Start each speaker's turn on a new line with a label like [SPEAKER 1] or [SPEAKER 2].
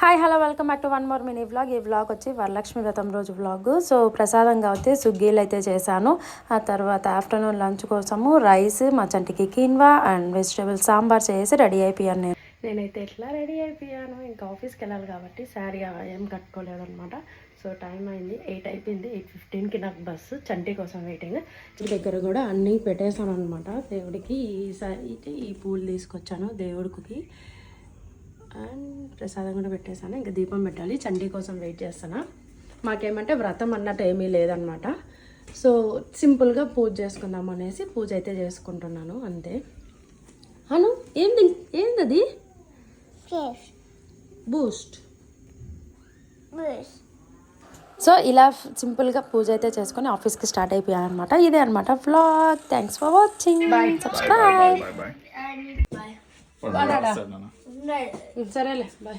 [SPEAKER 1] Hi hello welcome back to one more mini vlog. ఈ vlog వచ్చి వరలక్ష్మి వ్రతం రోజు వ్లాగ్. సో ప్రసాదంగా అయితే సుగ్గీలు అయితే చేశాను. ఆ తర్వాత ఆఫ్టర్నూన్ లంచ్ కోసము రైస్, మా చంటికి కిన్వా అండ్ వెజిటేబుల్ సాంబార్ చేసి రెడీ అయిపోయాను. నేనైతే ఎట్లా రెడీ అయిపోయాను, ఇంకా ఆఫీస్కి వెళ్ళాలి కాబట్టి శారీ ఏం కట్టుకోలేదు అనమాట. సో టైం అయింది, 8 అయిపోయింది. 8:15కి నాకు బస్సు. చంటి కోసం వెయిటింగ్. ఇంటి దగ్గర కూడా అన్నీ పెట్టేశాను అనమాట. దేవుడికి ఈ పూలు తీసుకొచ్చాను దేవుడికి అండ్ ప్రసాదం కూడా పెట్టేశాను. ఇంకా దీపం పెట్టాలి. చండీ కోసం వెయిట్ చేస్తాను. మాకేమంటే వ్రతం అన్నట్టు ఏమీ లేదనమాట. సో సింపుల్గా పూజ చేసుకుందాం అనేసి పూజ అయితే చేసుకుంటున్నాను అంతే. అను ఏందది? బూస్ట్. సో ఇలా సింపుల్గా పూజ అయితే చేసుకొని ఆఫీస్కి స్టార్ట్ అయిపోయాను అనమాట. ఇదే అనమాట vlog. Thanks for watching. Subscribe. సరేలే బాయ్.